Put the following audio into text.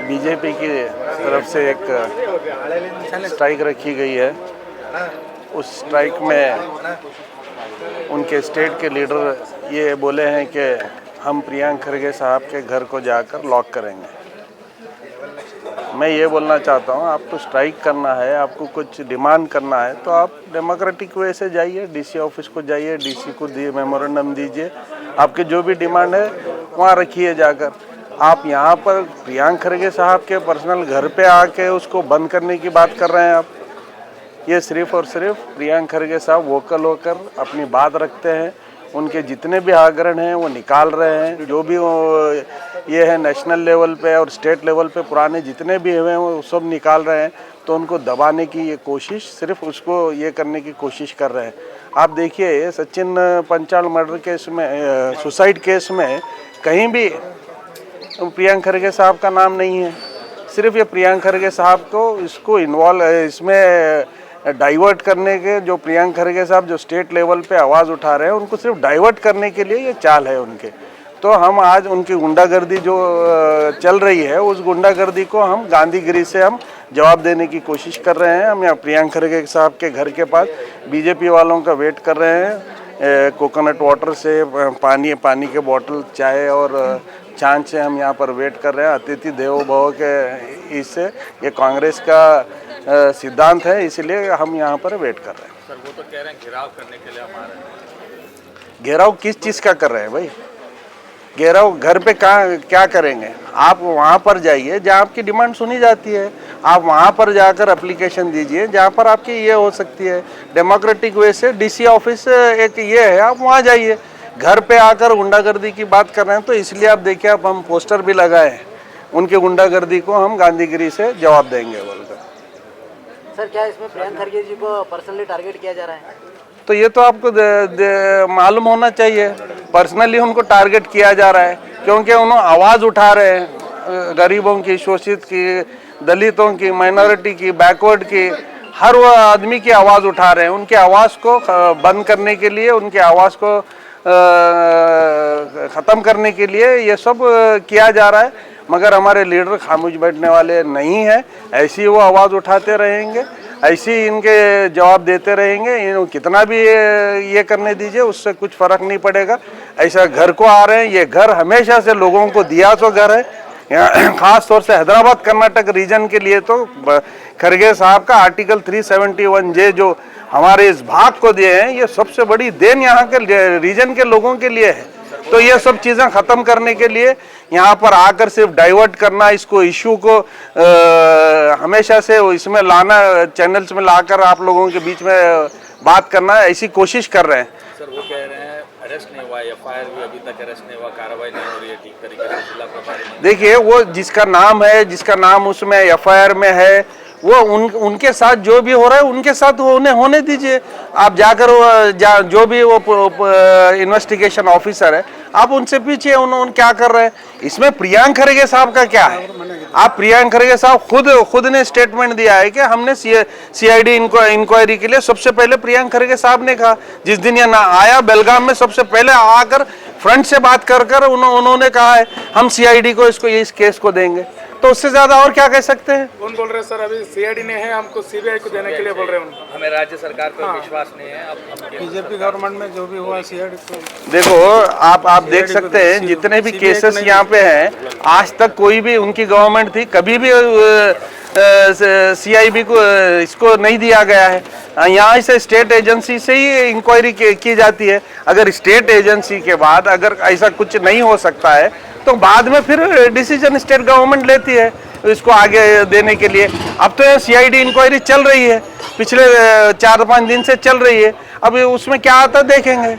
BJP की तरफ से एक स्ट्राइक रखी गई है। उस स्ट्राइक में उनके स्टेट के लीडर ये बोले हैं कि हम प्रियंक खरगे साहब के घर को जाकर लॉक करेंगे। मैं ये बोलना चाहता हूँ, आपको स्ट्राइक करना है, आपको कुछ डिमांड करना है तो आप डेमोक्रेटिक वे से जाइए, डीसी ऑफिस को जाइए, डीसी को मेमोरेंडम दीजिए, आपके जो भी डिमांड है वहाँ रखिए जाकर। आप यहाँ पर प्रियंक खरगे साहब के पर्सनल घर पे आके उसको बंद करने की बात कर रहे हैं आप। ये सिर्फ और सिर्फ प्रियंक खरगे साहब वोकल होकर अपनी बात रखते हैं, उनके जितने भी आग्रह हैं वो निकाल रहे हैं। जो भी ये है नेशनल लेवल पे और स्टेट लेवल पे पुराने जितने भी हुए हैं वो सब निकाल रहे हैं, तो उनको दबाने की ये कोशिश, सिर्फ उसको ये करने की कोशिश कर रहे हैं। आप देखिए सचिन पंचाल मर्डर केस में, सुसाइड केस में कहीं भी प्रियंक खरगे साहब का नाम नहीं है। सिर्फ ये प्रियंक खरगे साहब को इसको इन्वॉल्व इसमें डाइवर्ट करने के, जो प्रियंक खरगे साहब जो स्टेट लेवल पे आवाज़ उठा रहे हैं उनको सिर्फ डाइवर्ट करने के लिए ये चाल है उनके। तो हम आज उनकी गुंडागर्दी जो चल रही है उस गुंडागर्दी को हम गांधीगिरी से हम जवाब देने की कोशिश कर रहे हैं। हम यहाँ प्रियंक खरगे साहब के घर के पास बीजेपी वालों का वेट कर रहे हैं। कोकोनट वाटर से पानी के बोतल, चाय और छाछ से हम यहाँ पर वेट कर रहे हैं। अतिथि देवो भव के इससे ये कांग्रेस का सिद्धांत है, इसलिए हम यहाँ पर वेट कर रहे हैं। सर वो तो कह रहे हैं घेराव करने के लिए हमारे। घेराव किस चीज़ का कर रहे हैं भाई? घेराव घर पे कहाँ क्या करेंगे? आप वहाँ पर जाइए जहाँ आपकी डिमांड सुनी जाती है, आप वहाँ पर जाकर एप्लीकेशन दीजिए जहाँ पर आपकी ये हो सकती है। डेमोक्रेटिक वे से डीसी ऑफिस एक ये है, आप वहाँ जाइए। घर पे आकर गुंडागर्दी की बात कर रहे हैं तो इसलिए आप देखिए, अब हम पोस्टर भी लगाए हैं, उनकी गुंडागर्दी को हम गांधीगिरी से जवाब देंगे बोलकर। सर क्या इसमें प्रियंक खरगे जी को पर्सनली टारगेट किया जा रहा है? तो ये तो आपको मालूम होना चाहिए। पर्सनली उनको टारगेट किया जा रहा है क्योंकि उन्होंने आवाज़ उठा रहे हैं गरीबों की, शोषित की, दलितों की, माइनॉरिटी की, बैकवर्ड की, हर वो आदमी की आवाज़ उठा रहे हैं। उनके आवाज़ को बंद करने के लिए, उनके आवाज़ को ख़त्म करने के लिए ये सब किया जा रहा है। मगर हमारे लीडर खामोश बैठने वाले नहीं हैं, ऐसी वो आवाज़ उठाते रहेंगे, ऐसे ही इनके जवाब देते रहेंगे। इन कितना भी ये करने दीजिए, उससे कुछ फ़र्क नहीं पड़ेगा। ऐसा घर को आ रहे हैं, ये घर हमेशा से लोगों को दिया तो घर है। यहाँ ख़ास तौर से हैदराबाद कर्नाटक रीजन के लिए तो खरगे साहब का आर्टिकल 371J जो हमारे इस भाग को दिए हैं, ये सबसे बड़ी देन यहाँ के रीजन के लोगों के लिए है। तो ये सब चीज़ें ख़त्म करने के लिए यहाँ पर आकर सिर्फ डाइवर्ट करना, इसको इशू को हमेशा से इसमें लाना, चैनल्स में लाकर आप लोगों के बीच में बात करना, ऐसी कोशिश कर रहे हैं। सर वो कह रहे हैं अरेस्ट नहीं हुआ, एफआईआर भी अभी तक अरेस्ट नहीं हुआ, कार्रवाई नहीं हो रही है ठीक तरीके से जिला प्रभारी। देखिए वो जिसका नाम है, जिसका नाम उसमें एफआईआर में है, वो उनके साथ जो भी हो रहा है उनके साथ होने दीजिए। आप जाकर जो भी वो इन्वेस्टिगेशन ऑफिसर है आप उनसे पूछिए उन्होंने क्या कर रहे हैं। इसमें प्रियंक खरगे साहब का क्या है? आप प्रियंक खरगे साहब खुद ने स्टेटमेंट दिया है कि हमने सीआईडी इंक्वायरी के लिए सबसे पहले प्रियंक खरगे साहब ने कहा, जिस दिन ये ना आया बेलगाम में, सबसे पहले आकर फ्रंट से बात कर उन्होंने कहा है हम सीआईडी को इस केस को देंगे। तो उससे ज्यादा और क्या कह सकते हैं? कौन बोल रहे हैं सर? अभी सीआईडी ने है, हमको सीबीआई को देने के लिए बोल रहे हैं। हमें राज्य सरकार पर विश्वास नहीं है। अब बीजेपी गवर्नमेंट में जो भी हुआ सीआईडी को देखो, आप देख सकते हैं जितने भी केसेस यहाँ पे हैं, आज तक कोई भी उनकी गवर्नमेंट थी, कभी भी सीआईबी को इसको नहीं दिया गया है। यहाँ से स्टेट एजेंसी से ही इंक्वायरी की जाती है। अगर स्टेट एजेंसी के बाद अगर ऐसा कुछ नहीं हो सकता है तो बाद में फिर डिसीजन स्टेट गवर्नमेंट लेती है इसको आगे देने के लिए। अब तो सीआईडी इंक्वायरी चल रही है, पिछले 4-5 दिन से चल रही है, अब उसमें क्या आता देखेंगे।